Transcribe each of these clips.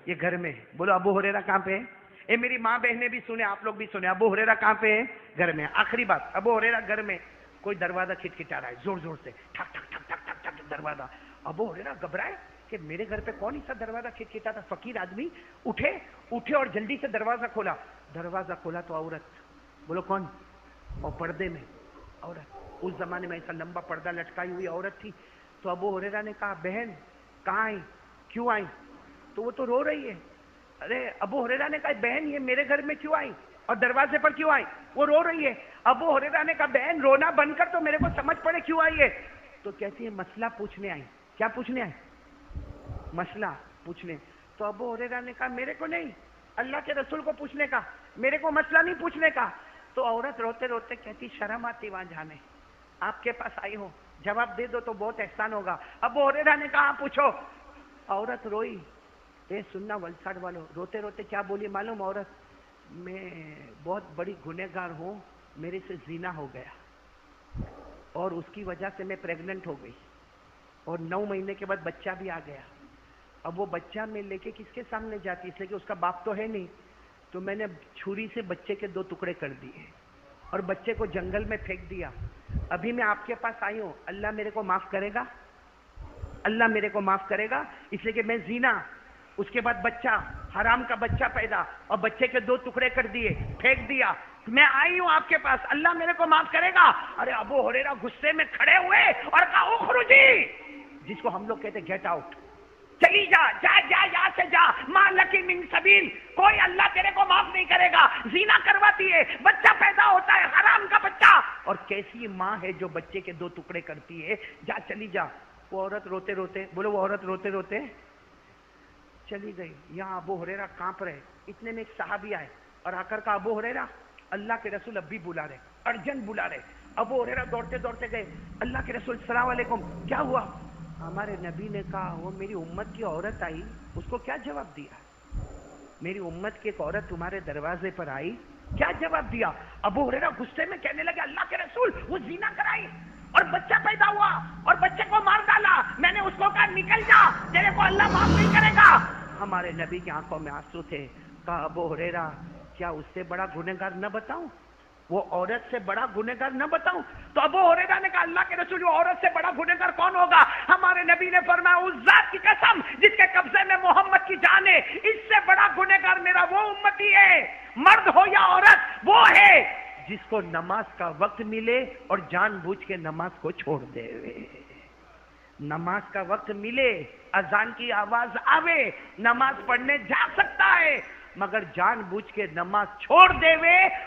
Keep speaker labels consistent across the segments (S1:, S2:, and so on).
S1: یہ گھر میں ہے. بولو ابو ہریرہ کہاں پہ ہے؟ اے میری ماں بہنیں بھی سنیں, آپ لوگ بھی سنیں, ابو ہریرہ کہاں پہ ہے؟ گھر میں. آخری بات, ابو ہریرہ گھر میں, کوئی دروازہ کھٹکھٹا رہا ہے زور زور سے, ٹھک ٹھک ٹھک ٹھک ٹھک ٹھک دروازہ. ابو ہریرہ گھبرائے کہ میرے گھر پہ کون سا دروازہ کھٹکھٹاتا. فقیر آدمی اٹھے اور جلدی سے دروازہ کھولا. دروازہ کھولا تو عورت. بولو کون؟ اور پردے میں عورت. اس زمانے میں ایسا لمبا پردہ لٹکائی ہوئی عورت تھی. تو ابو ہریرہ نے کہا بہن کہاں آئی, کیوں آئی؟ تو وہ تو رو رہی ہے. ارے ابو ہریرہ نے کہا بہن یہ میرے گھر میں کیوں آئی اور دروازے پر کیوں آئی؟ وہ رو رہی ہے. ابو ہریرہ نے کہا بہن رونا بند کر تو میرے کو سمجھ پڑے کیوں آئی ہے. تو کہتی ہے مسئلہ پوچھنے آئی. کیا پوچھنے آئی؟ مسئلہ پوچھنے. تو ابو ہریرہ نے کہا میرے کو نہیں, اللہ کے رسول کو پوچھنے کا, میرے کو مسئلہ نہیں پوچھنے کا. تو عورت روتے روتے کہتی شرم آتی وہاں جانے, آپ کے پاس آئی ہو, جواب دے دو تو بہت احسان ہوگا. ابو ہریرہ نے کہا پوچھو. عورت روئی. اے سننا ولساڑ والو, روتے روتے کیا بولی معلوم عورت؟ میں بہت بڑی گنہگار ہوں, میرے سے زنا ہو گیا اور اس کی وجہ سے میں پریگننٹ ہو گئی اور 9 مہینے کے بعد بچہ بھی آ گیا. اب وہ بچہ میں لے کے کس کے سامنے جاتی, اس لیے کہ اس کا باپ تو ہے نہیں. تو میں نے چھری سے بچے کے 2 ٹکڑے کر دیے اور بچے کو جنگل میں پھینک دیا. ابھی میں آپ کے پاس آئی ہوں, اللہ میرے کو معاف کرے گا؟ اللہ میرے کو معاف کرے گا؟ اس لیے کہ میں زنا, اس کے بعد بچہ, حرام کا بچہ پیدا اور بچے کے 2 ٹکڑے کر دیے, پھینک دیا. میں آئی ہوں آپ کے پاس, اللہ میرے کو معاف کرے گا؟ ارے ابو ہریرہ غصے میں کھڑے ہوئے اور کہا اخرجی, جس کو ہم لوگ کہتے گیٹ آؤٹ, چلی جا, جا جا یہاں سے جا, ما لکی من سبیل, کوئی اللہ تیرے کو معاف نہیں کرے گا. زنا کرواتی ہے, بچہ پیدا ہوتا ہے, حرام کا بچہ, اور کیسی ماں ہے جو بچے کے 2 ٹکڑے کرتی ہے, جا چلی جا. وہ عورت روتے روتے, بولو وہ عورت روتے روتے چلی گئی. یہاں ابو ہریرہ کانپ رہے. اتنے میں ایک صحابی آئے اور آ کر کہا ابو ہریرہ اللہ کے رسول اب بھی بلا رہے, ارجنٹ بلا رہے. ابو ہریرہ دوڑتے دوڑتے گئے, اللہ کے رسول السلام علیکم, کیا ہوا؟ ہمارے نبی نے کہا وہ میری امت کی عورت آئی, اس کو کیا جواب دیا؟ میری امت کی ایک عورت تمہارے دروازے پر آئی, کیا جواب دیا؟ ابو ہریرہ غصے میں کہنے لگے اللہ کے رسول وہ زنا کرائی اور بچہ پیدا ہوا اور بچے کو مار ڈالا, میں نے اس کو کہا نکل جا, تیرے کو اللہ معاف نہیں کرے گا. ہمارے نبی کی آنکھوں میں آنسو تھے. کہا ابو ہریرہ کیا اس سے بڑا گنہگار نہ بتاؤں, وہ عورت سے بڑا گنہگار نہ بتاؤں؟ تو ابو ہریرہ نے کہا اللہ کے رسول وہ عورت سے بڑا گنہگار کون ہوگا؟ ہمارے نبی نے فرمایا اس ذات کی قسم جس کے قبضے میں محمد کی جان ہے, اس سے بڑا گنہگار میرا وہ امتی ہے, مرد ہو یا عورت, وہ ہے جس کو نماز کا وقت ملے اور جان بوجھ کے نماز کو چھوڑ دے. نماز کا وقت ملے, اذان کی آواز آوے, نماز پڑھنے جا سکتا ہے, مگر جان بوجھ کے نماز چھوڑ دے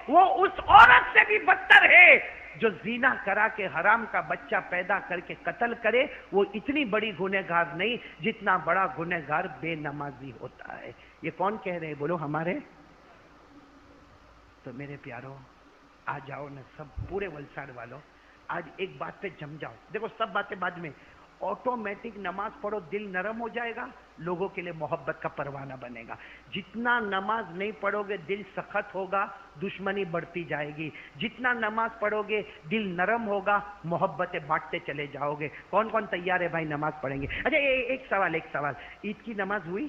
S1: وہ اس عورت سے بھی بدتر ہے جو زنا کرا کے حرام کا بچہ پیدا کر کے قتل کرے. وہ اتنی بڑی گنہگار نہیں جتنا بڑا گنہگار بے نمازی ہوتا ہے. یہ کون کہہ رہے ہیں؟ بولو ہمارے. تو میرے پیاروں آ جاؤ نا سب, پورے ولساڑ والوں, آج ایک بات پہ جم جاؤ. دیکھو سب باتیں بعد میں, آٹومیٹک نماز پڑھو, دل نرم ہو جائے گا, لوگوں کے لیے محبت کا پروانہ بنے گا. جتنا نماز نہیں پڑھو گے دل سخت ہوگا, دشمنی بڑھتی جائے گی. جتنا نماز پڑھو گے دل نرم ہوگا, محبتیں بانٹتے چلے جاؤ گے. کون کون تیار ہے بھائی نماز پڑھیں گے؟ اچھا ایک سوال, عید کی نماز ہوئی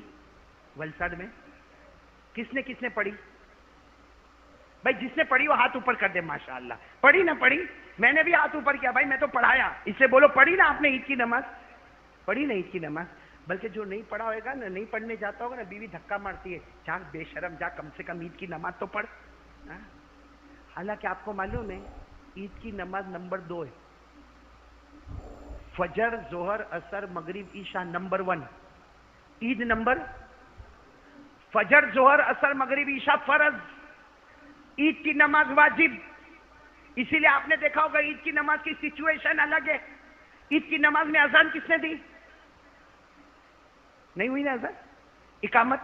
S1: ولساڑ میں؟ کس نے پڑھی بھائی؟ جس نے پڑھی وہ ہاتھ اوپر کر دے. ماشاءاللہ, پڑھی نہ پڑھی؟ میں نے بھی ہاتھ اوپر کیا بھائی, میں تو پڑھایا. اس سے بولو پڑھی نا آپ نے عید کی نماز؟ پڑھی نا عید کی نماز؟ بلکہ جو نہیں پڑھا ہوئے گا نا, نہیں پڑھنے جاتا ہوگا نا, بیوی دھکا مارتی ہے, جا بے شرم جا, کم سے کم عید کی نماز تو پڑھ. حالانکہ آپ کو معلوم ہے عید کی نماز نمبر 2 ہے, فجر ظہر عصر مغرب عشاء نمبر 1, عید نمبر, فجر ظہر عصر مغرب عشاء فرض, عید کی نماز واجب. اسی لیے آپ نے دیکھا ہوگا عید کی نماز کی سچویشن الگ ہے. عید کی نماز میں اذان کس نے دی؟ نہیں ہوئی نا اذان؟ اقامت,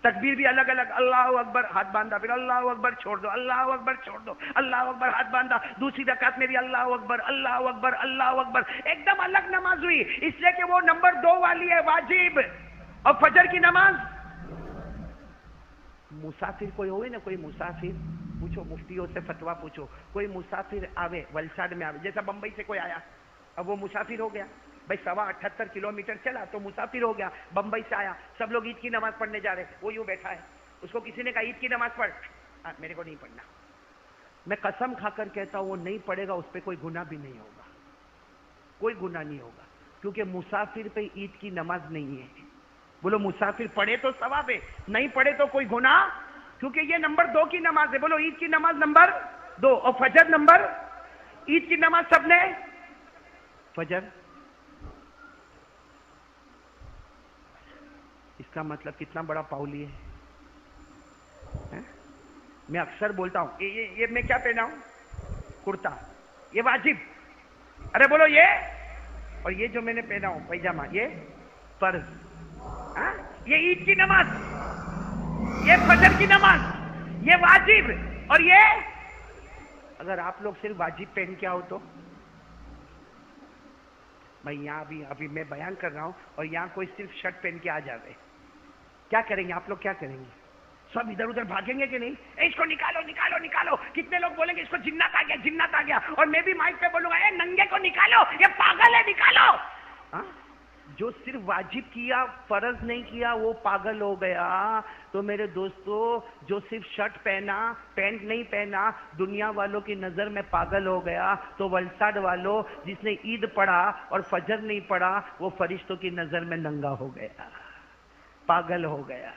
S1: تکبیر بھی الگ الگ, اللہ اکبر ہاتھ باندھا, پھر اللہ اکبر چھوڑ دو, اللہ اکبر چھوڑ دو, اللہ اکبر ہاتھ باندھا. دوسری رکعت میں بھی اللہ اکبر اللہ اکبر اللہ اکبر, ایک دم الگ نماز ہوئی. اس لیے کہ وہ نمبر 2 والی ہے, واجب. اور فجر کی نماز, مسافر کوئی ہوئے نا, کوئی مسافر, پوچھو مفتیوں سے فتوا پوچھو, کوئی مسافر آوے ولساڑ میں آوے, جیسا بمبئی سے کوئی آیا, اب وہ مسافر ہو گیا, بھائی 78 کلومیٹر چلا تو مسافر ہو گیا، بمبئی سے آیا، سب لوگ عید کی نماز پڑھنے جا رہے، وہ یوں بیٹھا ہے، اس کو کسی نے کہا عید کی نماز پڑھ، میرے کو نہیں پڑھنا، میں قسم کھا کر کہتا ہوں وہ نہیں پڑھے گا، اس پہ کوئی گناہ بھی نہیں ہوگا، کوئی گناہ نہیں ہوگا، کیونکہ مسافر پہ عید کی نماز نہیں ہے۔ بولو مسافر پڑھے تو ثواب ہے، نہیں پڑھے تو کوئی گناہ، کیونکہ یہ نمبر 2 کی نماز ہے۔ بولو عید کی نماز نمبر 2 اور فجر نمبر، عید کی نماز سب نے، فجر، اس کا مطلب کتنا بڑا پاؤلی ہے۔ میں اکثر بولتا ہوں یہ میں کیا پہنا ہوں، کرتا، یہ واجب، ارے بولو یہ، اور یہ جو میں نے پہنا ہوں پیجامہ یہ فرض، یہ عید کی نماز، یہ فجر کی نماز، یہ واجب، اور یہ اگر آپ لوگ صرف واجب پہن کے آؤ تو میں یہاں ابھی میں بیان کر رہا ہوں اور یہاں کوئی صرف شرٹ پہن کے آ جاوے، کیا کریں گے آپ لوگ، کیا کریں گے؟ سب ادھر ادھر بھاگیں گے کہ نہیں؟ اس کو نکالو نکالو نکالو، کتنے لوگ بولیں گے اس کو جنات آ گیا جنات آ گیا، اور میں بھی مائک پہ بولوں گا اے ننگے کو نکالو، یہ پاگل ہے نکالو۔ جو صرف واجب کیا فرض نہیں کیا وہ پاگل ہو گیا۔ تو میرے دوستو جو صرف شرٹ پہنا پینٹ نہیں پہنا دنیا والوں کی نظر میں پاگل ہو گیا، تو ولساڈ والوں جس نے عید پڑھا اور فجر نہیں پڑھا وہ فرشتوں کی نظر میں ننگا ہو گیا، پاگل ہو گیا۔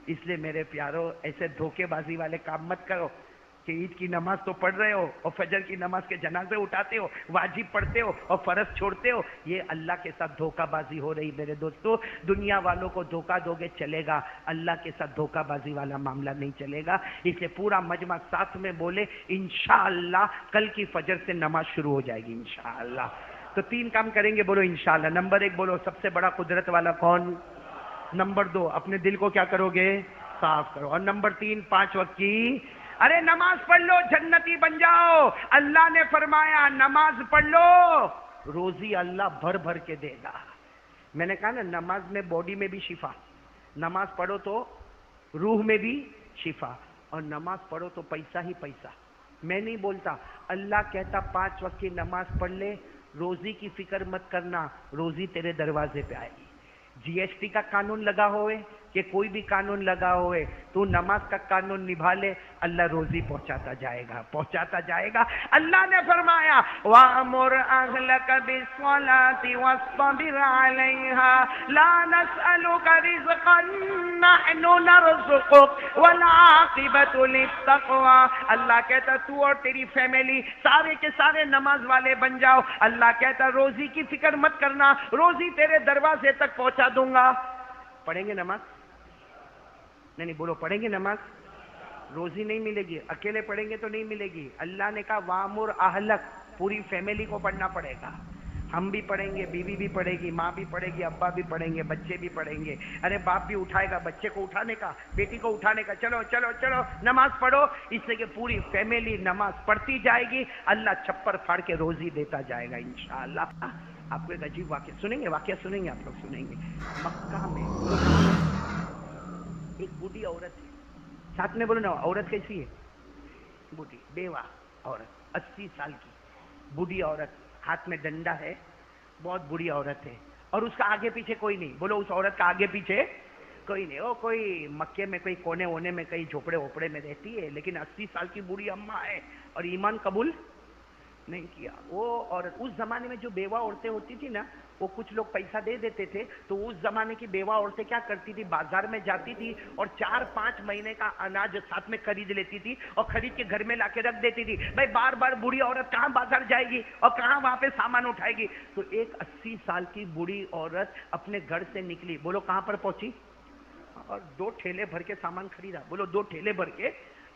S1: اس لیے میرے پیارو ایسے دھوکے بازی والے کام مت کرو کہ عید کی نماز تو پڑھ رہے ہو اور فجر کی نماز کے جنازے اٹھاتے ہو، واجب پڑھتے ہو اور فرض چھوڑتے ہو، یہ اللہ کے ساتھ دھوکہ بازی ہو رہی میرے دوستو۔ دنیا والوں کو دھوکہ دو گے چلے گا، اللہ کے ساتھ دھوکہ بازی والا معاملہ نہیں چلے گا۔ اس لیے پورا مجمع ساتھ میں بولے انشاءاللہ کل کی فجر سے نماز شروع ہو جائے گی انشاءاللہ۔ تو 3 کام کریں گے، بولو انشاءاللہ۔ نمبر 1 بولو سب سے بڑا قدرت والا کون؟ نمبر 2 اپنے دل کو کیا کرو گے؟ صاف کرو۔ اور نمبر 3 5 وقت کی ارے نماز پڑھ لو جنتی بن جاؤ۔ اللہ نے فرمایا نماز پڑھ لو روزی اللہ بھر بھر کے دے گا۔ میں نے کہا نا نماز میں باڈی میں بھی شفا، نماز پڑھو تو روح میں بھی شفا، اور نماز پڑھو تو پیسہ ہی پیسہ۔ میں نہیں بولتا، اللہ کہتا 5 وقت کی نماز پڑھ لے، روزی کی فکر مت کرنا، روزی تیرے دروازے پہ آئے گی۔ جی ایس ٹی کا قانون لگا ہوئے کہ کوئی بھی قانون لگا ہوئے، تو نماز کا قانون نبھا لے، اللہ روزی پہنچاتا جائے گا، پہنچاتا جائے گا۔ اللہ نے فرمایا وَأَمُرْ أَهْلَكَ بِالصَّلَاةِ وَاصْطَبِرْ عَلَيْهَا لَا نَسْأَلُكَ رِزْقًا نَحْنُ نَرْزُقُكَ وَالْعَاقِبَةُ لِلتَّقْوَىٰ۔ اللہ کہتا تو اور تیری فیملی سارے کے سارے نماز والے بن جاؤ۔ اللہ کہتا روزی کی فکر مت کرنا، روزی تیرے دروازے تک پہنچا دوں گا۔ پڑھیں گے نماز؟ نہیں بولو پڑھیں گے نماز؟ روزی نہیں ملے گی، اکیلے پڑھیں گے تو نہیں ملے گی۔ اللہ نے کہا وامر اہلک، پوری فیملی کو پڑھنا پڑے گا۔ ہم بھی پڑھیں گے، بیوی بھی پڑھے گی، ماں بھی پڑھے گی، ابا بھی پڑھیں گے، بچے بھی پڑھیں گے۔ ارے باپ بھی اٹھائے گا بچے کو اٹھانے کا، بیٹی کو اٹھانے کا، چلو چلو چلو نماز پڑھو۔ اس لیے کہ پوری فیملی نماز پڑھتی جائے گی، اللہ چھپر پھاڑ کے روزی دیتا جائے گا انشاءاللہ۔ آپ کو ایک عجیب واقعہ سنیں گے، واقعہ سنیں گے آپ لوگ، سنیں گے۔ مکہ میں ایک بوڑھی عورت ہے، ساتھ میں بولو نا عورت کیسی ہے؟ بوڑھی بیوہ عورت، 80 سال کی بوڑھی عورت، ہاتھ میں ڈنڈا ہے، بہت بوڑھی عورت ہے، اور اس کا آگے پیچھے کوئی نہیں۔ بولو اس عورت کا آگے پیچھے کوئی نہیں، وہ کوئی مکے میں کوئی کونے وونے میں کئی جھوپڑے ووپڑے میں رہتی ہے، لیکن 80 سال کی بوڑھی اماں ہے اور ایمان قبول نہیں کیا۔ وہ اور اس زمانے میں جو بیوہ عورتیں ہوتی تھی نا، وہ کچھ لوگ پیسہ دے دیتے تھے، تو اس زمانے کی بیوہ عورتیں کیا کرتی تھی، بازار میں جاتی تھی اور 4-5 مہینے کا اناج ساتھ میں خرید لیتی تھی اور خرید کے گھر میں لا کے رکھ دیتی تھی۔ بھائی بار بار بوڑھی عورت کہاں بازار جائے گی اور کہاں وہاں پہ سامان اٹھائے گی؟ تو ایک 80 سال کی بوڑھی عورت اپنے گھر سے نکلی، بولو کہاں پر پہنچی؟ اور 2 ٹھیلے بھر کے سامان خریدا، بولو 2 ٹھیلے بھر کے۔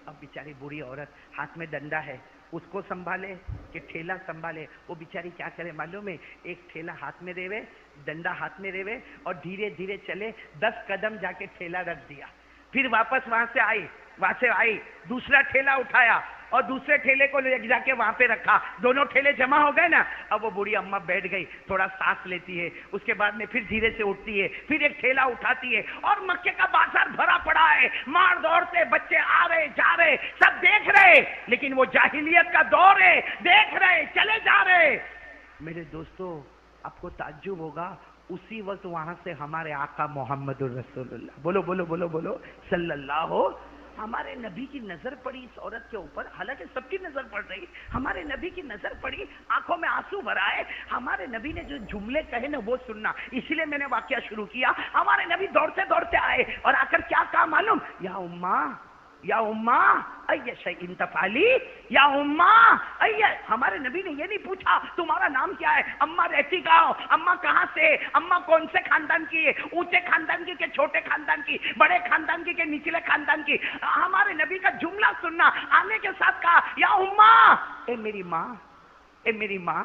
S1: اب بیچاری بوڑھی عورت ہاتھ میں ڈنڈا ہے، اس کو سنبھالے کہ ٹھیلا سنبھالے؟ وہ بیچاری کیا کرے معلوم ہے؟ ایک ٹھیلا ہاتھ میں ریوے، ڈنڈا ہاتھ میں ریوے، اور دھیرے دھیرے چلے، 10 قدم جا کے ٹھیلا رکھ دیا، پھر واپس وہاں سے آئی، دوسرا ٹھیلا اٹھایا اور دوسرے ٹھیلے کو لے جا کے وہاں پہ رکھا، دونوں ٹھیلے جمع ہو گئے نا۔ اب وہ بوڑھی اماں بیٹھ گئی، تھوڑا سانس لیتی ہے، اس کے بعد میں پھر دھیرے سے اٹھتی ہے، پھر ایک ٹھیلا اٹھاتی ہے، اور مکے کا بازار بھرا پڑا ہے، مار دوڑتے بچے آ رہے جا رہے، سب دیکھ رہے، لیکن وہ جاہلیت کا دور ہے، دیکھ رہے چلے جا رہے۔ میرے دوستو آپ کو تعجب ہوگا اسی وقت وہاں سے ہمارے آقا محمد الرسول اللہ، بولو بولو بولو بولو صلی اللہ ہو، ہمارے نبی کی نظر پڑی اس عورت کے اوپر، حالانکہ سب کی نظر پڑ رہی، ہمارے نبی کی نظر پڑی، آنکھوں میں آنسو بھرا ہے، ہمارے نبی نے جو جملے کہے نا وہ سننا، اسی لیے میں نے واقعہ شروع کیا۔ ہمارے نبی دوڑتے دوڑتے آئے اور آ کر کیا کہا معلوم؟ یا اماں، یا اماں ای شیء تفعلی، یا اماں ای، ہمارے نبی نے یہ نہیں پوچھا تمہارا نام کیا ہے، اماں رہتی کہاں ہو، اماں کہاں سے، اماں کون سے خاندان کی ہے، اونچے خاندان کی کہ چھوٹے خاندان کی، بڑے خاندان کی کہ نچلے خاندان کی، ہمارے نبی کا جملہ سننا، آنے کے ساتھ کہا یا اماں، اے میری ماں، اے میری ماں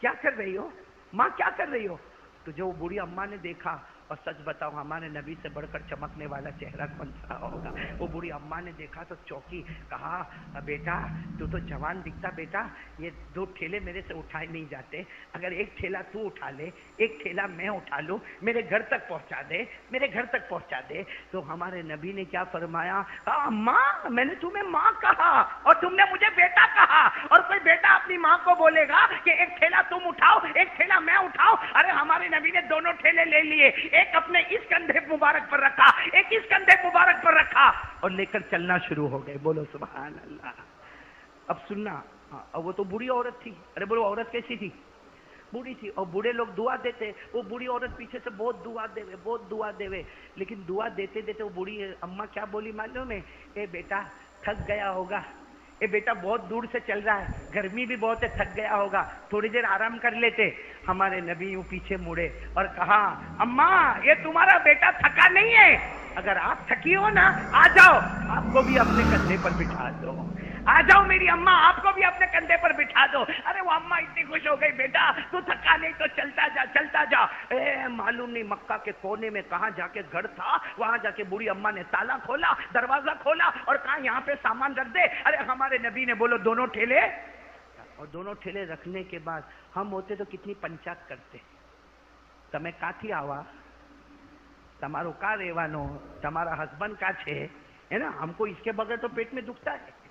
S1: کیا کر رہی ہو، ماں کیا کر رہی ہو؟ تو جو بوڑھی اماں نے دیکھا، اور سچ بتاؤ ہمارے نبی سے بڑھ کر چمکنے والا چہرہ کون سا ہوگا، وہ بوڑھی اماں نے دیکھا تو چوکی، کہا بیٹا تو جوان دکھتا بیٹا، یہ 2 ٹھیلے میرے سے اٹھائے نہیں جاتے، اگر ایک ٹھیلا تو اٹھا لے، ایک ٹھیلا میں اٹھا لوں، میرے گھر تک پہنچا دے، میرے گھر تک پہنچا دے۔ تو ہمارے نبی نے کیا فرمایا؟ کہا ماں میں نے تمہیں ماں کہا اور تم نے مجھے بیٹا کہا، اور کوئی بیٹا اپنی ماں کو بولے گا کہ ایک ٹھیلا تم اٹھاؤ ایک ٹھیلا میں اٹھاؤ؟ ارے ہمارے نبی نے دونوں ٹھیلے لے لیے، ایک اپنے اس کندھے مبارک پر رکھا، ایک اس کندھے مبارک پر رکھا، اور لے کر چلنا شروع ہو گئے، بولو سبحان اللہ۔ اب سننا، وہ تو بوڑھی عورت تھی، ارے بولو عورت کیسی تھی؟ بوڑھی تھی، اور بوڑھے لوگ دعا دیتے، وہ بوڑھی عورت پیچھے سے بہت دعا دے، بہت دعا دے، لیکن دعا دیتے دیتے وہ بوڑھی اماں کیا بولی معلوم ہے؟ اے بیٹا تھک گیا ہوگا، اے بیٹا بہت دور سے چل رہا ہے، گرمی بھی بہت ہے، تھک گیا ہوگا، تھوڑی دیر آرام کر لیتے۔ ہمارے نبی یوں پیچھے مڑے اور کہا اماں یہ تمہارا بیٹا تھکا نہیں ہے، اگر آپ تھکی ہو نا آ جاؤ، آپ کو بھی اپنے کندھے پر بٹھا دو، آ جاؤ میری اماں آپ کو بھی اپنے کندھے پر بٹھا دو۔ ارے وہ اماں اتنی خوش ہو گئی، بیٹا تو تھکا نہیں تو چلتا جا چلتا جا۔ معلوم نہیں مکہ کے کونے میں کہاں جا کے گھر تھا، وہاں جا کے بوڑھی اماں نے تالا کھولا، دروازہ کھولا اور کہا یہاں پہ سامان رکھ دے۔ ارے ہمارے نبی نے بولو دونوں ٹھیلے، اور دونوں ٹھیلے رکھنے کے بعد ہم ہوتے تو کتنی پنچات کرتے، تمہیں کاتھی آوا، تمہارو کا ریوانو، تمہارا ہسبینڈ کا چھے، ہے نا، ہم کو اس کے بغیر تو پیٹ میں دکھتا ہے،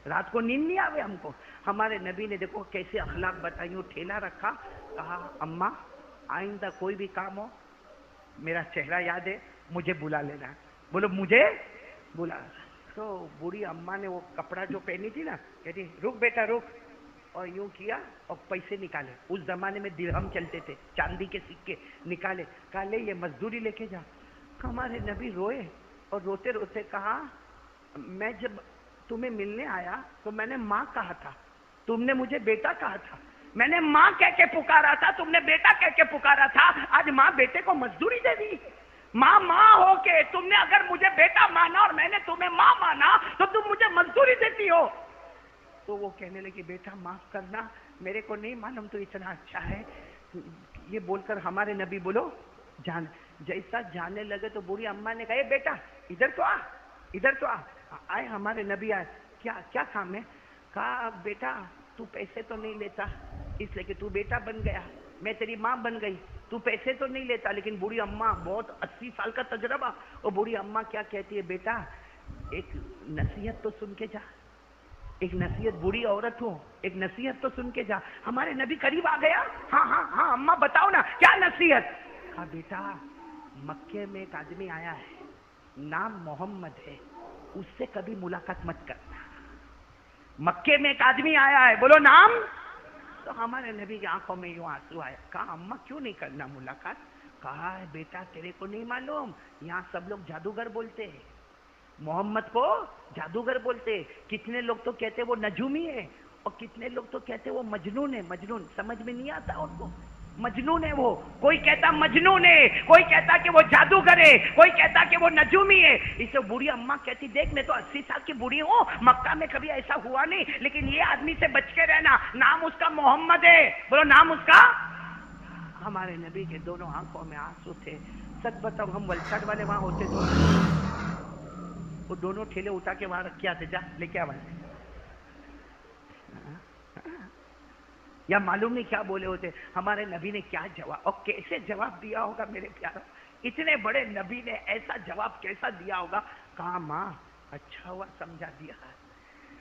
S1: رات کو نیند نہیں آوے ہم کو۔ ہمارے نبی نے دیکھو کیسے اخلاق بتائی، ٹھیلا رکھا، کہا اماں آئندہ کوئی بھی کام ہو میرا چہرہ یاد ہے، مجھے بلا لینا، بولو مجھے بلا۔ تو بوڑھی اماں نے وہ کپڑا جو پہنی تھی نا، کہتی رک بیٹا رک، اور یوں کیا اور پیسے نکالے، اس زمانے میں درہم چلتے تھے، چاندی کے سکے نکالے، کہا لے یہ مزدوری لے کے جا۔ ہمارے نبی روئے اور روتے روتے کہا میں جب تمہیں ملنے آیا تو میں نے ماں کہا تھا، تم نے مجھے بیٹا کہا تھا، میں نے ماں کہہ کے پکارا تھا، تم نے بیٹا کہہ کے پکارا تھا، آج ماں بیٹے کو مزدوری دے دی۔ ماں ماں ہو کے تم نے اگر مجھے بیٹا مانا اور میں نے تمہیں ماں مانا تو تم مجھے مزدوری دیتی ہو۔ تو وہ کہنے لگی بیٹا معاف کرنا، میرے کو نہیں معلوم تو اتنا اچھا ہے، یہ بول کر ہمارے نبی بولو جان، جیسا جانے لگے تو بوڑھی اماں نے کہا اے بیٹا ادھر تو آ، ادھر تو آ۔ آئے ہمارے نبی آئے، کیا کام ہے؟ کہا بیٹا تو پیسے تو نہیں لیتا اس لیے کہ تو بیٹا بن گیا، میں تیری ماں بن گئی، تو پیسے تو نہیں لیتا، لیکن بوڑھی اماں بہت 80 سال کا تجربہ، اور بوڑھی اماں کیا کہتی ہے بیٹا ایک نصیحت تو سن کے جا، ایک نصیحت، بوڑھی عورت ہو ایک نصیحت تو سن کے جا۔ ہمارے نبی قریب آ گیا، ہاں ہاں ہاں اماں بتاؤ نا کیا نصیحت؟ کہا بیٹا مکے میں ایک آدمی آیا ہے، نام محمد ہے، اس سے کبھی ملاقات مت کرنا۔ مکے میں ایک آدمی آیا ہے، بولو نام۔ تو ہمارے نبی کی آنکھوں میں یوں آنسو آیا، کہا اماں کیوں نہیں کرنا ملاقات؟ کہا بیٹا تیرے کو نہیں معلوم یہاں سب لوگ جادوگر بولتے ہیں، محمد کو جادوگر بولتے، کتنے لوگ تو کہتے وہ نجومی ہے اور کتنے لوگ تو کہتے وہ مجنون ہے، مجنون سمجھ میں نہیں آتا ان کو، مجنون ہے وہ، کوئی کہتا مجنون ہے، کوئی کہتا کہ وہ جادوگر ہے، کوئی کہتا کہ وہ نجومی ہے۔ اسے بوڑھی اماں کہتی دیکھ میں تو 80 سال کی بوڑھی ہوں، مکہ میں کبھی ایسا ہوا نہیں، لیکن یہ آدمی سے بچ کے رہنا، نام اس کا محمد ہے، بولو نام اس کا۔ ہمارے نبی کے دونوں آنکھوں میں آنسو تھے، سچ بتاؤ ہم ولساڈ والے وہاں ہوتے تو وہ دونوں ٹھیلے اٹھا کے وہاں رکھ کے آتے، جا لے کے آوائے، یا معلوم نہیں کیا بولے ہوتے۔ ہمارے نبی نے کیا جواب اور کیسے جواب دیا ہوگا میرے پیاروں، اتنے بڑے نبی نے ایسا جواب کیسا دیا ہوگا؟ کہا ماں اچھا ہوا سمجھا دیا،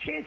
S1: 6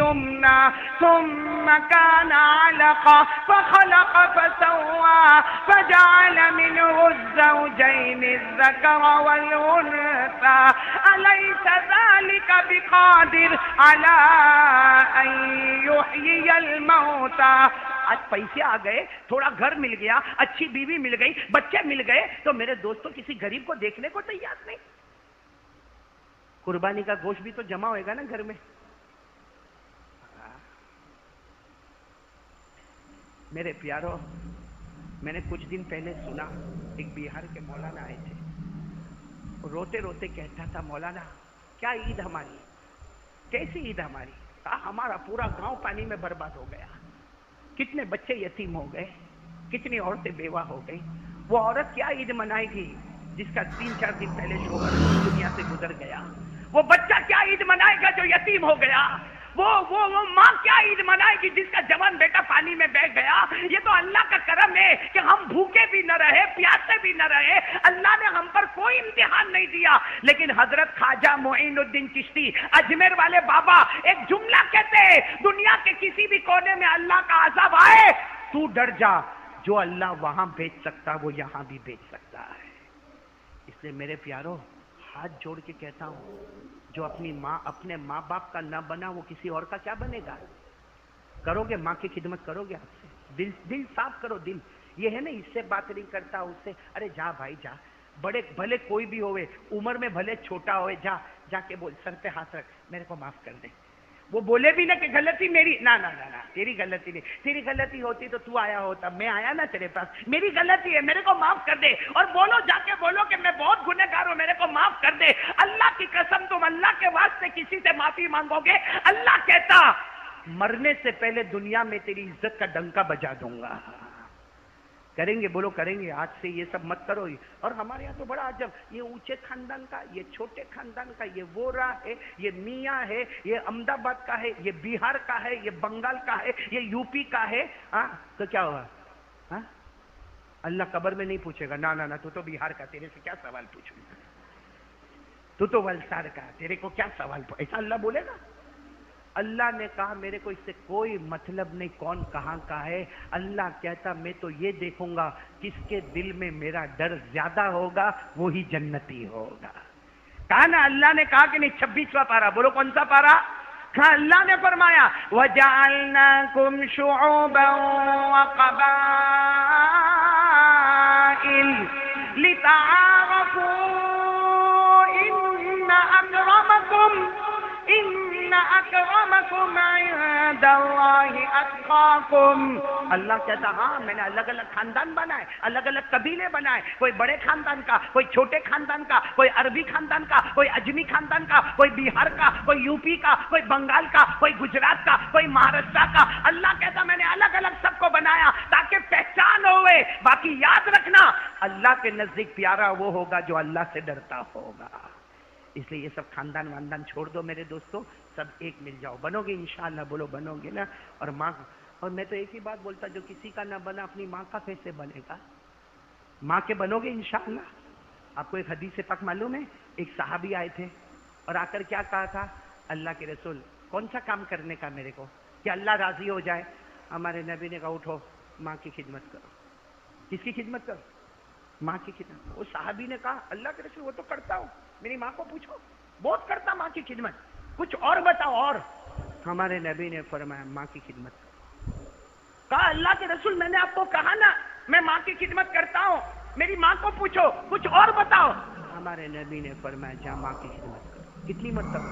S1: اليمنى ثم كان علقة فخلق فسوى فجعل منه الزوجين الذكر والأنثى أليس ذلك بقادر على أن يحيي الموتى. آج پیسے آ گئے, تھوڑا گھر مل گیا, اچھی بیوی مل گئی, بچے مل گئے, تو میرے دوستوں کسی غریب کو دیکھنے کو تیار نہیں. قربانی کا گوشت بھی تو جمع ہوئے گا نا گھر میں. میرے پیارو, میں نے کچھ دن پہلے سنا ایک بہار کے مولانا آئے تھے, روتے روتے کہتا تھا مولانا کیا عید ہماری, کیسی عید ہماری. کہا ہمارا پورا گاؤں پانی میں برباد ہو گیا, کتنے بچے یتیم ہو گئے, کتنی عورتیں بیوہ ہو گئی. وہ عورت کیا عید منائے گی جس کا 3-4 دن پہلے شوہر دنیا سے گزر گیا. وہ بچہ کیا عید منائے گا جو یتیم ہو گیا. وہ ماں کیا عید منائے گی جس کا جوان بیٹا پانی میں بہ گیا. یہ تو اللہ کا کرم ہے کہ ہم بھوکے بھی نہ رہے, پیاسے بھی نہ رہے. اللہ نے ہم پر کوئی امتحان نہیں دیا. لیکن حضرت خواجہ معین الدین چشتی اجمیر والے بابا ایک جملہ کہتے ہیں, دنیا کے کسی بھی کونے میں اللہ کا عذاب آئے تو ڈر جا, جو اللہ وہاں بیچ سکتا وہ یہاں بھی بیچ سکتا ہے. اس لیے میرے پیارو ہاتھ جوڑ کے کہتا ہوں, جو اپنے ماں باپ کا نہ بنا وہ کسی اور کا کیا بنے گا. کرو گے ماں کی خدمت کرو گے, آپ سے دل صاف کرو. دل یہ ہے نا, اس سے بات نہیں کرتا, اس سے ارے جا بھائی جا, بڑے بھلے کوئی بھی ہوئے, عمر میں بھلے چھوٹا ہوئے, جا کے بول, سر پہ ہاتھ رکھ, میرے کو معاف کر دے. وہ بولے بھی نہ کہ غلطی میری, نہ تیری غلطی نہیں. تیری غلطی ہوتی تو تو آیا ہوتا, میں آیا نا تیرے پاس, میری غلطی ہے, میرے کو معاف کر دے. اور بولو, جا کے بولو کہ میں بہت گنہگار ہوں, میرے کو معاف کر دے. اللہ کی قسم تم اللہ کے واسطے کسی سے معافی مانگو گے, اللہ کہتا مرنے سے پہلے دنیا میں تیری عزت کا ڈنکا بجا دوں گا. کریں گے, بولو کریں گے. آج سے یہ سب مت کرو. اور ہمارے یہاں تو بڑا عجب, یہ اونچے خاندان کا, یہ چھوٹے خاندان کا, یہ وورا ہے, یہ میاں ہے, یہ احمد آباد کا ہے, یہ بہار کا ہے, یہ بنگال کا ہے, یہ یو پی کا ہے. تو کیا ہوا, اللہ قبر میں نہیں پوچھے گا, نہ تو بہار کا, تیرے سے کیا سوال پوچھوں, تو ولسار کا, تیرے کو کیا سوال, ایسا اللہ بولے گا. اللہ نے کہا میرے کو اس سے کوئی مطلب نہیں کون کہاں کا ہے. اللہ کہتا میں تو یہ دیکھوں گا کس کے دل میں میرا ڈر زیادہ ہوگا وہی جنتی ہوگا. کہا نا اللہ نے کہا کہ نہیں, 26واں پارہ, بولو کون سا پارہ. کہا اللہ نے فرمایا وَجَعَلْنَاكُمْ شُعُوبًا وَقَبَائِلَ لِتَعَارَفُوا إِنَّ أَكْرَمَكُمْ عِندَ اللَّهِ أَتْقَاكُمْ. اللہ کہتا ہاں میں نے الگ الگ خاندان بنائے, الگ الگ قبیلے بنائے, کوئی بڑے خاندان کا, کوئی چھوٹے خاندان کا, کوئی عربی خاندان کا, کوئی اجمی خاندان کا, کوئی بہار کا, کوئی یو پی کا, کوئی بنگال کا, کوئی گجرات کا, کوئی مہاراشٹر کا. اللہ کہتا میں نے الگ الگ سب کو بنایا تاکہ پہچان ہوئے. باقی یاد رکھنا اللہ کے نزدیک پیارا وہ ہوگا جو اللہ سے ڈرتا ہوگا. اس لیے یہ سب خاندان واندان چھوڑ دو میرے دوستوں, سب ایک مل جاؤ. بنو گے انشاءاللہ, بولو بنو گے نا. اور ماں, اور میں تو ایک ہی بات بولتا, جو کسی کا نہ بنا اپنی ماں کا کیسے بنے گا. ماں کے بنو گے انشاءاللہ. آپ کو ایک حدیث پاک معلوم ہے, ایک صحابی آئے تھے اور آ کر کیا کہا تھا, اللہ کے رسول کون سا کام کرنے کا میرے کو کہ اللہ راضی ہو جائے. ہمارے نبی نے کہا اٹھو ماں کی خدمت کرو. کس کی خدمت کرو, ماں کی خدمت. وہ صحابی نے کہا اللہ کے رسول وہ تو کرتا ہوں, میری ماں کو پوچھو, بہت کرتا ماں کی خدمت, کچھ اور بتاؤ. اور ہمارے نبی نے فرمایا ماں کی خدمت کرو. کہا اللہ کے رسول میں نے آپ کو کہا نا میں ماں کی خدمت کرتا ہوں, میری ماں کو پوچھو, کچھ اور بتاؤ. ہمارے نبی نے فرمایا جا ماں کی خدمت کرو. کتنی مرتبہ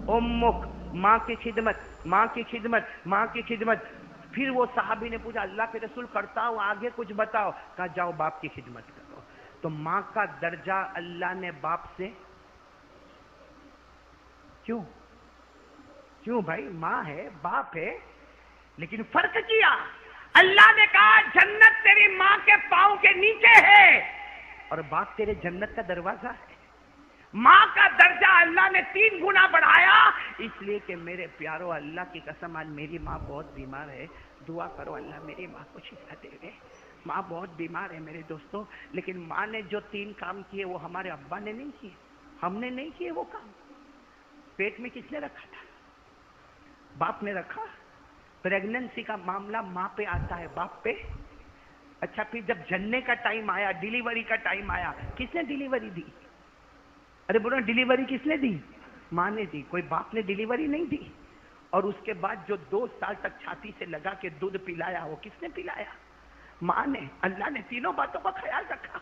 S1: امک, ماں کی خدمت, ماں کی خدمت, ماں کی خدمت. پھر وہ صحابی نے پوچھا اللہ کے رسول کرتا ہوں, آگے کچھ بتاؤ. کہا جاؤ باپ کی خدمت کرو. تو ماں کا درجہ اللہ نے باپ سے کیوں بھائی, ماں ہے باپ ہے, لیکن فرق کیا. اللہ نے کہا جنت تیری ماں کے پاؤں کے نیچے ہے اور باپ تیرے جنت کا دروازہ ہے. ماں کا درجہ اللہ نے 3 گنا بڑھایا. اس لیے کہ میرے پیارو اللہ کی قسم آج میری ماں بہت بیمار ہے, دعا کرو اللہ میری ماں کو شفا دے دے. ماں بہت بیمار ہے میرے دوستوں, لیکن ماں نے جو 3 کام کیے وہ ہمارے ابا نے نہیں کیے, ہم نے نہیں کیے وہ کام. پیٹ میں کس نے رکھا تھا؟ باپ نے رکھا. پریگننسی کا معاملہ ماں پہ آتا ہے، باپ پہ. اچھا پھر جب جننے کا ٹائم آیا، ڈیلیوری کا ٹائم آیا، کس نے ڈیلیوری دی؟ ارے بولو ڈیلیوری کس نے دی؟ ماں نے دی. کوئی باپ نے ڈیلیوری نہیں دی. اور اس کے بعد جو 2 سال تک چھاتی سے لگا کے دودھ پلایا، وہ کس نے پلایا؟ ماں نے. اللہ نے تینوں باتوں کا خیال رکھا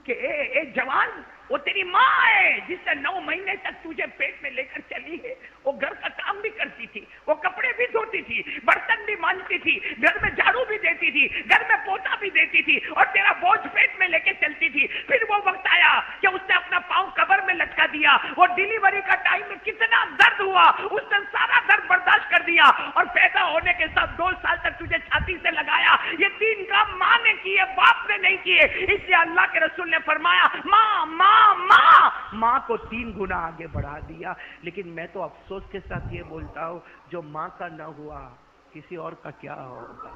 S1: کہ اے جوان، وہ تیری ماں ہے جس نے 9 مہینے تک تجھے پیٹ میں لے کر چلی ہے. وہ گھر کا کام بھی کرتی تھی، وہ کپڑے بھی دھوتی تھی، برتن بھی مانجتی تھی، گھر میں جھاڑو بھی دیتی تھی، گھر میں پوتا بھی دیتی تھی، اور تیرا بوجھ پیٹ میں لے کے چلتی تھی. پھر وہ وقت آیا کہ اس نے اپنا پاؤں قبر میں لٹکا دیا. وہ ڈیلیوری کا ٹائم میں کتنا درد ہوا، اس نے سارا درد برداشت کر دیا، اور پیدا ہونے کے ساتھ 2 سال تک تجھے چھاتی سے لگایا. یہ 3 کام ماں نے کیے، باپ نے نہیں کیے. اس لیے اللہ کے رسول نے فرمایا ماں ماں ماں. ماں کو 3 گنا آگے بڑھا دیا. لیکن میں تو افسوس کے ساتھ یہ بولتا ہوں، جو ماں کا نہ ہوا کسی اور کا کیا ہوگا.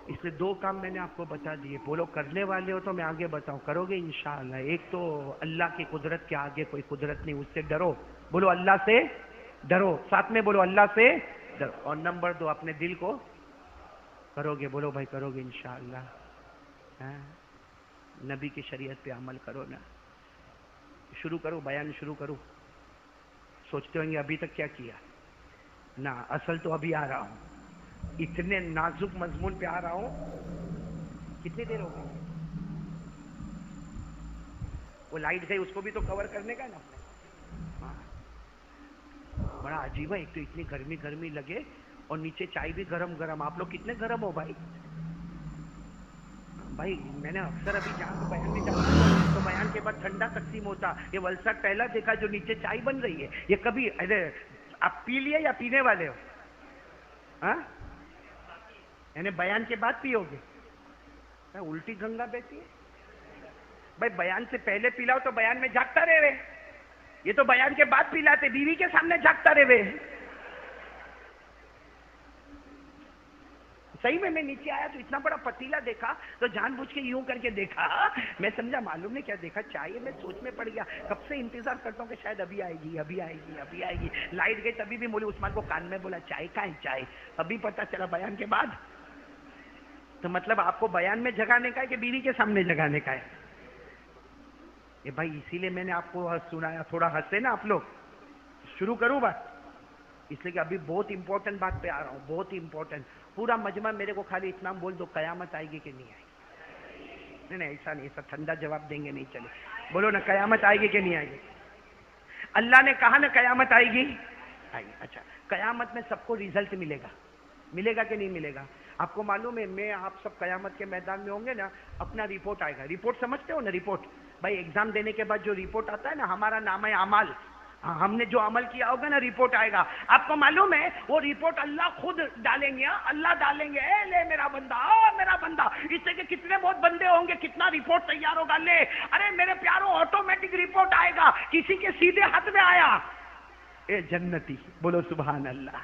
S1: اس لیے 2 کام میں نے آپ کو بتا دیے. بولو کرنے والے ہو تو میں آگے بتاؤں، کرو گے انشاءاللہ. ایک تو اللہ کی قدرت کے آگے کوئی قدرت نہیں، اس سے ڈرو. بولو اللہ سے ڈرو. ساتھ میں بولو اللہ سے ڈرو. اور نمبر 2 اپنے دل کو کرو گے. بولو بھائی کرو گے انشاءاللہ. نبی کی شریعت پہ عمل کرو نا. شروع کرو، بیان شروع کرو. سوچتے ہوں گے ابھی تک کیا کیا. نہ، اصل تو ابھی آ رہا ہوں. اتنے نازک مضمون پہ آ رہا ہوں. کتنی دیر ہو گئی؟ وہ لائٹ گئی، اس کو بھی تو کور کرنے کا نا. بڑا عجیب ہے. ایک تو اتنی گرمی لگے، اور نیچے چائے بھی گرم گرم. آپ لوگ کتنے گرم ہو بھائی؟ بھائی میں نے اکثر ابھی جہاں تو بیان میں جاتا تو بیان کے بعد ٹھنڈا تقسیم ہوتا. یہ ولسٹ پہلا دیکھا جو نیچے چائے بن رہی ہے. یہ کبھی آپ پی لیے یا پینے والے ہو؟ یعنی بیان کے بعد پیو گے؟ الٹی گنگا بہتی ہے. بھائی بیان سے پہلے پلاؤ تو بیان میں جاگتا رہے. یہ تو بیان کے بعد پلاتے، بیوی کے سامنے جاگتا رہے. صحیح میں نیچے آیا تو اتنا بڑا پتیلا دیکھا تو جان بوجھ کے یوں کر کے دیکھا. میں سمجھا معلوم نہیں کیا دیکھا، چائے. میں سوچ میں پڑ گیا. کب سے انتظار کرتا ہوں کہ شاید ابھی آئے گی ابھی آئے گی ابھی آئے گی. لائٹ گئی تبھی بھی مولوی عثمان کو کان میں بولا چائے کہاں ہے چائے. ابھی پتا چلا بیان کے بعد. تو مطلب آپ کو بیان میں جگانے کا ہے کہ بیوی کے سامنے جگانے کا ہے؟ یہ بھائی اسی لیے میں نے آپ کو سنایا. تھوڑا ہنسے نا آپ لوگ. شروع کروں بات؟ اس لیے کہ ابھی بہت امپورٹنٹ بات پہ آ رہا ہوں، بہت امپورٹنٹ. پورا مجمع میرے کو خالی اتنا بول دو، قیامت آئے گی کہ نہیں آئے گی؟ نہیں ایسا نہیں، ایسا ٹھنڈا جواب دیں گے نہیں چلے. بولو نا قیامت آئے گی کہ نہیں آئے گی؟ اللہ نے کہا نا قیامت آئے گی. آئے گی. اچھا قیامت میں سب کو ریزلٹ ملے گا. ملے گا کہ نہیں ملے گا؟ آپ کو معلوم ہے میں آپ سب قیامت کے میدان میں ہوں گے نا، اپنا رپورٹ آئے گا. رپورٹ سمجھتے ہو نا؟ رپورٹ بھائی ایگزام دینے کے بعد جو رپورٹ آتا ہے نا، ہمارا نام ہے اعمال. ہم نے جو عمل کیا ہوگا نا، رپورٹ آئے گا. آپ کو معلوم ہے وہ رپورٹ اللہ خود ڈالیں گے. اللہ ڈالیں گے، اے لے میرا بندہ، او میرا بندہ. اس سے کہ کتنے بہت بندے ہوں گے، کتنا رپورٹ تیار ہوگا. لے ارے میرے پیاروں، آٹومیٹک رپورٹ آئے گا. کسی کے سیدھے ہاتھ میں آیا اے جنتی، بولو سبحان اللہ.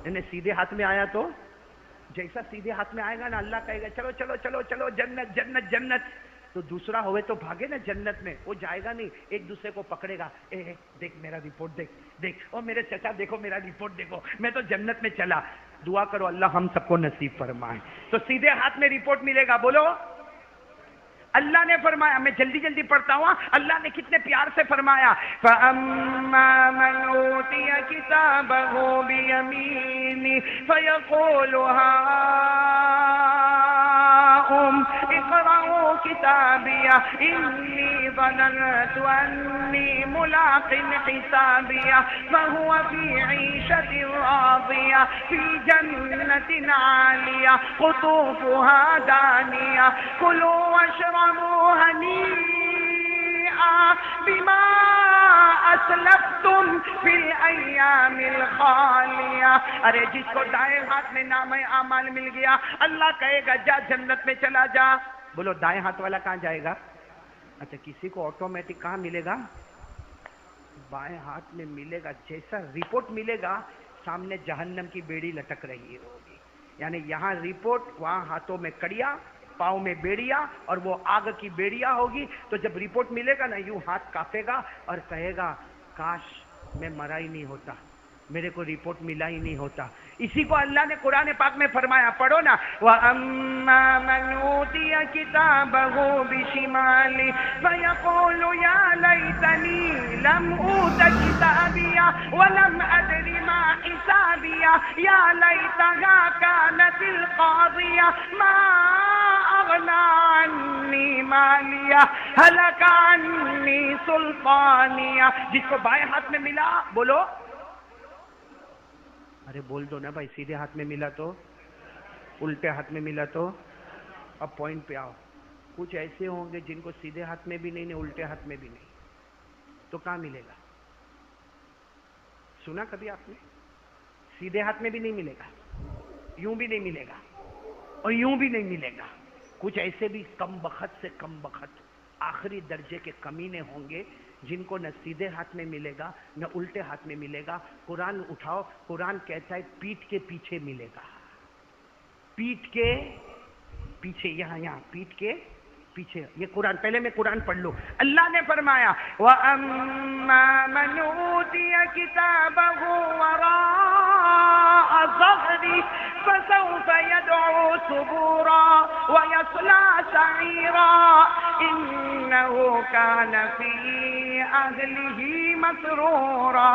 S1: یعنی سیدھے ہاتھ میں آیا تو جیسا سیدھے ہاتھ میں آئے گا نا، اللہ کہے گا چلو چلو چلو چلو جنت جنت جنت. تو دوسرا ہوئے تو بھاگے نا جنت میں. وہ جائے گا نہیں، ایک دوسرے کو پکڑے گا. اے دیکھ میرا رپورٹ دیکھ دیکھ، او میرے چچا دیکھو میرا رپورٹ دیکھو، میں تو جنت میں چلا. دعا کرو اللہ ہم سب کو نصیب فرمائے. تو سیدھے ہاتھ میں رپورٹ ملے گا. بولو اللہ نے فرمایا، میں جلدی جلدی پڑھتا ہوں. اللہ نے کتنے پیار سے فرمایا، فَأَمَّا مَنْ أُوتِيَ كِتَابَهُ بِيَمِينِهِ فَيَقُولُ هَاؤُمْ اقْرَءُوا كِتَابِيَهْ إِنِّي ظَنَنتُ أَنِّي مُلَاقٍ حِسَابِيَهْ فَهُوَ فِي عِيشَةٍ رَاضِيَةٍ فِي جَنَّةٍ عَالِيَةٍ قُطُوفُهَا دَانِيَةٌ كُلُوا وَاشْرَبُوا هَنِيئًا بِمَا أَسْلَفْتُمْ فِي الْأَيَّامِ الْخَالِيَةِ. ارے جس کو دائیں ہاتھ میں نام اعمال مل گیا، اللہ کہے گا جا جنت میں چلا جا. بولو دائیں ہاتھ والا کہاں جائے گا؟ اچھا کسی کو آٹومیٹک کہاں ملے گا؟ بائیں ہاتھ میں ملے گا. جیسا رپورٹ ملے گا، سامنے جہنم کی بیڑی لٹک رہی ہوگی. یعنی یہاں رپورٹ، وہاں ہاتھوں میں کڑیا، پاؤں میں بیڑیا، اور وہ آگ کی بیڑیا ہوگی. تو جب رپورٹ ملے گا نا، یوں ہاتھ کاپے گا اور کہے گا کاش میں مرا ہی نہیں ہوتا، میرے کو رپورٹ ملا ہی نہیں ہوتا. اسی کو اللہ نے قرآن پاک میں فرمایا، پڑھو نا، وَأَمَّا مَنْ أُوتِيَ كِتَابَهُ بِشِمَالِهِ فَيَقُولُ يَا لَيْتَنِي لَمْ أُوتَ كِتَابِيَهْ وَلَمْ أَدْرِ مَا حِسَابِيَهْ يَا لَيْتَهَا كَانَتِ الْقَاضِيَةَ مَا أَغْنَى عَنِّي مَالِيَهْ هَلَكَ عَنِّي سُلْطَانِيَهْ. جس کو بائیں ہاتھ میں ملا، بولو، ارے بول دو نا بھائی، سیدھے ہاتھ میں ملا تو، الٹے ہاتھ میں ملا تو. اب پوائنٹ پہ آؤ. کچھ ایسے ہوں گے جن کو سیدھے ہاتھ میں بھی نہیں، الٹے ہاتھ میں بھی نہیں، تو کہاں ملے گا؟ سنا کبھی آپ نے؟ سیدھے ہاتھ میں بھی نہیں ملے گا، یوں بھی نہیں ملے گا، اور یوں بھی نہیں ملے گا. کچھ ایسے بھی کم بخت سے کم بخت آخری درجے کے کمینے ہوں گے جن کو نہ سیدھے ہاتھ میں ملے گا نہ الٹے ہاتھ میں ملے گا. قرآن اٹھاؤ، قرآن کہتا ہے پیٹھ کے پیچھے ملے گا. پیٹھ کے پیچھے، یہاں پیٹھ کے پیچھے. یہ قرآن، پہلے میں قرآن پڑھ لوں. اللہ نے فرمایا وَأَمَّا مَنْ أُوتِيَ كِتَابَهُ وَرَاءَ ظَهْرِهِ فَسَوْفَ يَدْعُو ثُبُورًا وَيَصْلَىٰ سَعِيرًا إِنَّهُ كَانَ فِي أَهْلِهِ مَسْرُورًا.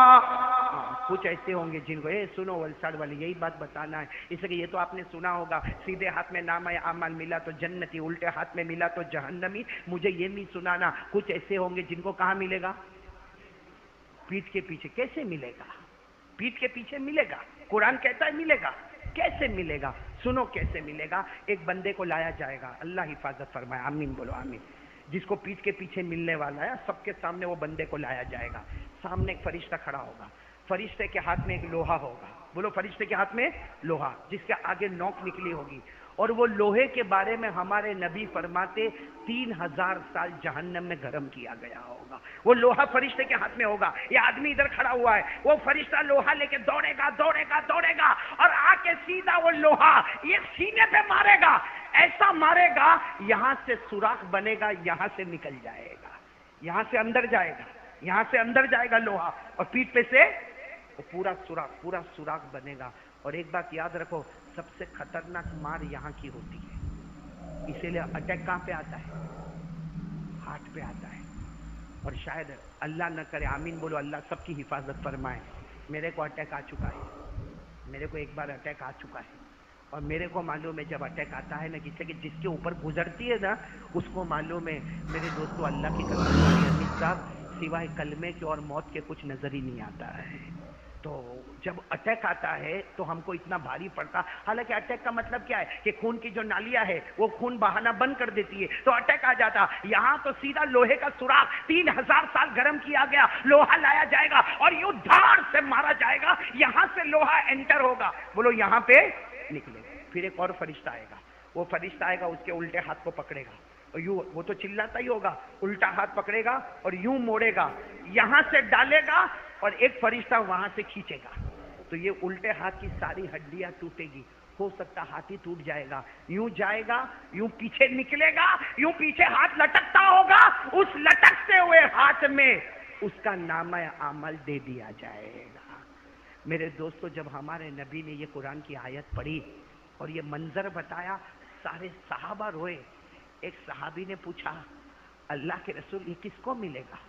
S1: کچھ ایسے ہوں گے جن کو، سنو ولساڑ والے، یہی بات بتانا ہے. اس لیے یہ تو آپ نے سنا ہوگا، سیدھے ہاتھ میں نامہ اعمال ملا تو جنتی، الٹے ہاتھ میں ملا تو جہنمی. مجھے یہ نہیں سنانا کچھ ایسے ہوں گے جن کو کہاں ملے گا؟ پیٹھ کے پیچھے. کیسے ملے گا؟ پیٹھ کے پیچھے ملے گا. قرآن کہتا ہے ملے گا. کیسے ملے گا؟ سنو کیسے ملے گا. ایک بندے کو لایا جائے گا، اللہ حفاظت فرمائے، آمین بولو آمین. جس کو پیٹھ کے پیچھے ملنے والا ہے، سب کے سامنے وہ بندے کو لایا جائے گا. سامنے ایک فرشتہ کھڑا ہوگا، فرشتے کے ہاتھ میں ایک لوہا ہوگا. بولو، فرشتے کے ہاتھ میں لوہا، جس کے آگے نوک نکلی ہوگی. اور وہ لوہے کے بارے میں ہمارے نبی فرماتے 3000 سال جہنم میں گرم کیا گیا ہوگا. وہ لوہا فرشتے کے ہاتھ میں ہوگا. یہ آدمی ادھر کھڑا ہوا ہے، وہ فرشتہ لوہا لے کے دوڑے گا دوڑے گا دوڑے گا، اور آ کے سیدھا وہ لوہا یہ سینے پہ مارے گا. ایسا مارے گا یہاں سے سوراخ بنے گا، یہاں سے نکل جائے گا، یہاں سے اندر جائے گا، یہاں سے اندر جائے گا لوہا، اور پیٹھ پہ سے وہ پورا سوراخ بنے گا. اور ایک بات یاد رکھو، سب سے خطرناک مار یہاں کی ہوتی ہے. اسی لیے اٹیک کہاں پہ آتا ہے؟ ہارٹ پہ آتا ہے. اور شاید اللہ نہ کرے، آمین بولو، اللہ سب کی حفاظت فرمائے. میرے کو اٹیک آ چکا ہے، میرے کو ایک بار اٹیک آ چکا ہے. اور میرے کو معلوم ہے جب اٹیک آتا ہے نا، جس کے اوپر گزرتی ہے نا، اس کو معلوم ہے. میرے دوستو، اللہ کی قسم ہماری حمید صاحب، سوائے کلمے کے اور موت کے کچھ نظر ہی نہیں آتا ہے. تو جب اٹیک آتا ہے تو ہم کو اتنا بھاری پڑتا. حالانکہ اٹیک کا مطلب کیا ہے کہ خون کی جو نالیاں ہے وہ خون بہانا بند کر دیتی ہے، تو اٹیک آ جاتا. یہاں تو سیدھا لوہے کا سوراخ 3000 سال گرم کیا گیا، لوہا لایا جائے گا اور یوں دھاڑ سے مارا جائے گا. یہاں سے لوہا انٹر ہوگا، بولو یہاں پہ نکلے گا. پھر ایک اور فرشتہ آئے گا، وہ فرشتہ آئے گا، اس کے الٹے ہاتھ کو پکڑے گا، اور یوں وہ تو چلاتا ہی ہوگا، الٹا ہاتھ پکڑے گا اور یوں موڑے گا، یہاں سے ڈالے گا، اور ایک فرشتہ وہاں سے کھینچے گا. تو یہ الٹے ہاتھ کی ساری ہڈیاں ٹوٹے گی. ہو سکتا ہاتھ ہی ٹوٹ جائے گا. یوں جائے گا، یوں پیچھے نکلے گا، یوں پیچھے ہاتھ لٹکتا ہوگا. اس لٹکتے ہوئے ہاتھ میں اس کا نامہ عمل دے دیا جائے گا. میرے دوستو، جب ہمارے نبی نے یہ قرآن کی آیت پڑھی اور یہ منظر بتایا، سارے صحابہ روئے. ایک صحابی نے پوچھا، اللہ کے رسول، یہ کس کو ملے گا؟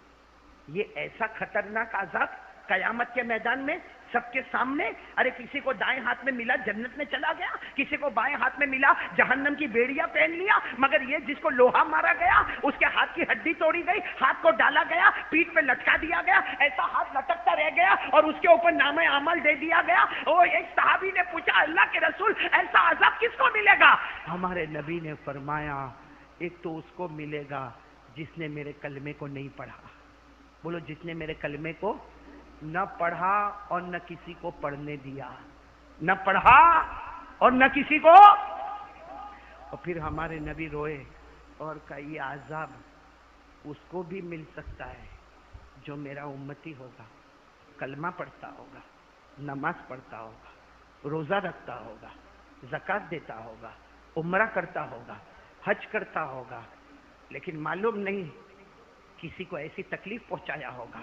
S1: یہ ایسا خطرناک عذاب قیامت کے میدان میں سب کے سامنے. ارے کسی کو دائیں ہاتھ میں ملا جنت میں چلا گیا، کسی کو بائیں ہاتھ میں ملا جہنم کی بیڑیاں پہن لیا. مگر یہ جس کو لوہا مارا گیا، اس کے ہاتھ کی ہڈی توڑی گئی، ہاتھ کو ڈالا گیا، پیٹھ پہ لٹکا دیا گیا، ایسا ہاتھ لٹکتا رہ گیا اور اس کے اوپر نامہ عمل دے دیا گیا. وہ ایک صحابی نے پوچھا، اللہ کے رسول، ایسا عذاب کس کو ملے گا؟ ہمارے نبی نے فرمایا، ایک تو اس کو ملے گا جس نے میرے کلمے کو نہیں پڑھا. بولو، جس نے میرے کلمے کو نہ پڑھا اور نہ کسی کو پڑھنے دیا، نہ پڑھا اور نہ کسی کو. اور پھر ہمارے نبی روئے اور کہا، یہ عذاب اس کو بھی مل سکتا ہے جو میرا امتی ہوگا، کلمہ پڑھتا ہوگا، نماز پڑھتا ہوگا، روزہ رکھتا ہوگا، زکوٰۃ دیتا ہوگا، عمرہ کرتا ہوگا، حج کرتا ہوگا، لیکن معلوم نہیں کسی کو ایسی تکلیف پہنچایا ہوگا،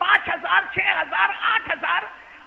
S1: 5,000, 6,000, 8,000।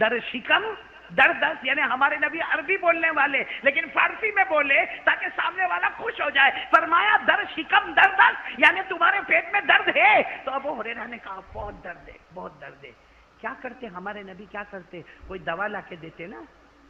S1: در شکم در دست، یعنی ہمارے نبی عربی بولنے والے لیکن فارسی میں بولے تاکہ سامنے والا خوش ہو جائے. فرمایا در شکم در دست، یعنی تمہارے پیٹ میں درد ہے. تو ابو ہریرہ نے کہا بہت درد ہے، بہت درد ہے. کیا کرتے ہمارے نبی، کیا کرتے؟ کوئی دوا لا کے دیتے نا،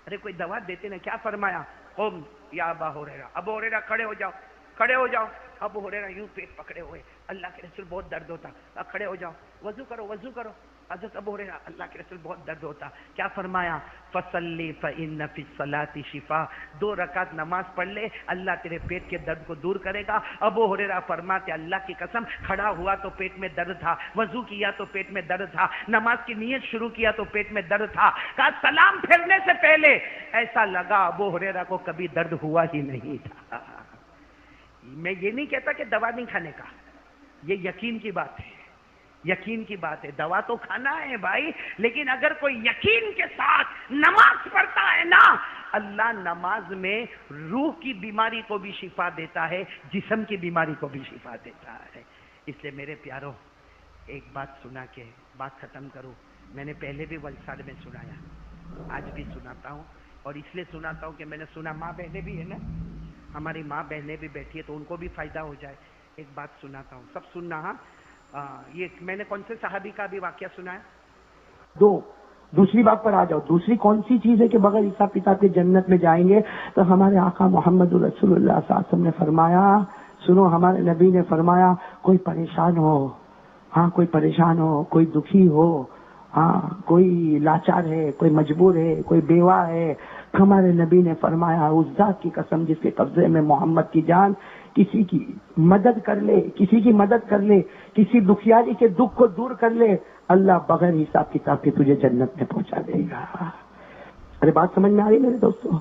S1: ارے کوئی دوا دیتے نا. کیا فرمایا؟ قم یا ابا ہریرہ، ابو ہریرہ کھڑے ہو جاؤ، کھڑے ہو جاؤ. ابو ہریرہ یوں پیٹ پکڑے ہوئے، اللہ کے رسول بہت درد ہوتا، کھڑے ہو جاؤ، وضو کرو وضو کرو. حضرت ابو ہریرہ اللہ کے رسول بہت درد ہوتا. کیا فرمایا؟ فصلی فإن فی الصلاۃ شفاء، 2 رکعت نماز پڑھ لے، اللہ تیرے پیٹ کے درد کو دور کرے گا. ابو ہریرہ فرماتے اللہ کی قسم، کھڑا ہوا تو پیٹ میں درد تھا، وضو کیا تو پیٹ میں درد تھا، نماز کی نیت شروع کیا تو پیٹ میں درد تھا. کہا سلام پھیرنے سے پہلے ایسا لگا ابو ہریرہ کو کبھی درد ہوا ہی نہیں تھا. میں یہ نہیں کہتا کہ دوا نہیں کھانے کا، یہ یقین کی بات ہے، یقین کی بات ہے. دوا تو کھانا ہے بھائی، لیکن اگر کوئی یقین کے ساتھ نماز پڑھتا ہے نا، اللہ نماز میں روح کی بیماری کو بھی شفا دیتا ہے، جسم کی بیماری کو بھی شفا دیتا ہے. اس لیے میرے پیاروں، ایک بات سنا کے بات ختم کروں. میں نے پہلے بھی ولساڑ میں سنایا، آج بھی سناتا ہوں، اور اس لیے سناتا ہوں کہ میں نے سنا ماں بہنیں بھی ہیں نا، ہماری ماں بہنیں بھی بیٹھی ہے تو ان کو بھی فائدہ ہو جائے. ایک بات سناتا ہوں، سب سننا. ہاں یہ میں نے کون سے صحابی کا بھی واقعہ سنا ہے؟
S2: دوسری بات پر آ جاؤ. دوسری کون سی چیز ہے کہ بغیر حساب کتاب کے جنت میں جائیں گے؟ تو ہمارے آقا محمد رسول اللہ صلی اللہ علیہ وسلم نے فرمایا، سنو، ہمارے نبی نے فرمایا کوئی پریشان ہو، ہاں کوئی پریشان ہو، کوئی دکھی ہو، ہاں کوئی لاچار ہے، کوئی مجبور ہے، کوئی بیوہ ہے، ہمارے نبی نے فرمایا اس ذات کی قسم جس کے قبضے میں محمد کی جان، کسی کی مدد کر لے، کسی کی مدد کر لے، کسی دکھیاری کے دکھ کو دور کر لے، اللہ بغیر حساب کتاب کے تجھے جنت میں پہنچا دے گا. ارے بات سمجھ میں آ رہی میرے دوستوں؟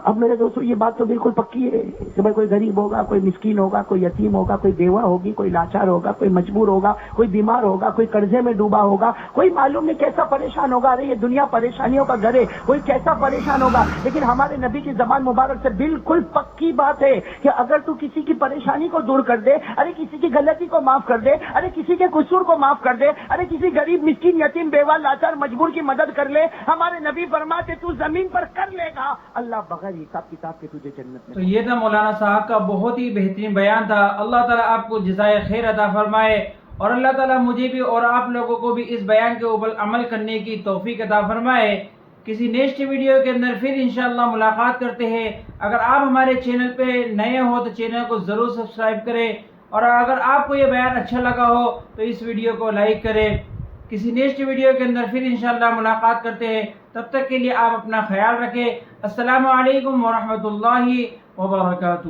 S2: اب میرے دوستوں یہ بات تو بالکل پکی ہے کہ بھائی کوئی غریب ہوگا، کوئی مسکین ہوگا، کوئی یتیم ہوگا، کوئی بیوہ ہوگی، کوئی لاچار ہوگا، کوئی مجبور ہوگا، کوئی بیمار ہوگا، کوئی قرضے میں ڈوبا ہوگا، کوئی معلوم نہیں کیسا پریشان ہوگا. ارے یہ دنیا پریشانیوں کا گھر ہے، کوئی کیسا پریشان ہوگا. لیکن ہمارے نبی کی زبان مبارک سے بالکل پکی بات ہے کہ اگر تو کسی کی پریشانی کو دور کر دے، ارے کسی کی غلطی کو معاف کر دے، ارے کسی کے قصور کو معاف کر دے، ارے کسی غریب مسکین یتیم بیوہ لاچار مجبور کی مدد کر لے، ہمارے نبی فرماتے تو زمین پر کر لے گا، اللہ بغیر حساب کتاب کے تجھے جنت میں.
S3: تو یہ تھا مولانا صاحب کا بہت ہی بہترین بیان تھا. اللہ تعالیٰ آپ کو جزائے خیر عطا فرمائے، اور اللہ تعالیٰ مجھے بھی اور آپ لوگوں کو بھی اس بیان کے اوپر عمل کرنے کی توفیق عطا فرمائے. کسی نیکسٹ ویڈیو کے اندر پھر انشاءاللہ ملاقات کرتے ہیں. اگر آپ ہمارے چینل پہ نئے ہو تو چینل کو ضرور سبسکرائب کریں، اور اگر آپ کو یہ بیان اچھا لگا ہو تو اس ویڈیو کو لائک کریں. کسی نیکسٹ ویڈیو کے اندر پھر انشاءاللہ ملاقات کرتے ہیں. تب تک کے لیے آپ اپنا خیال رکھیں. السلام علیکم ورحمۃ اللہ وبرکاتہ.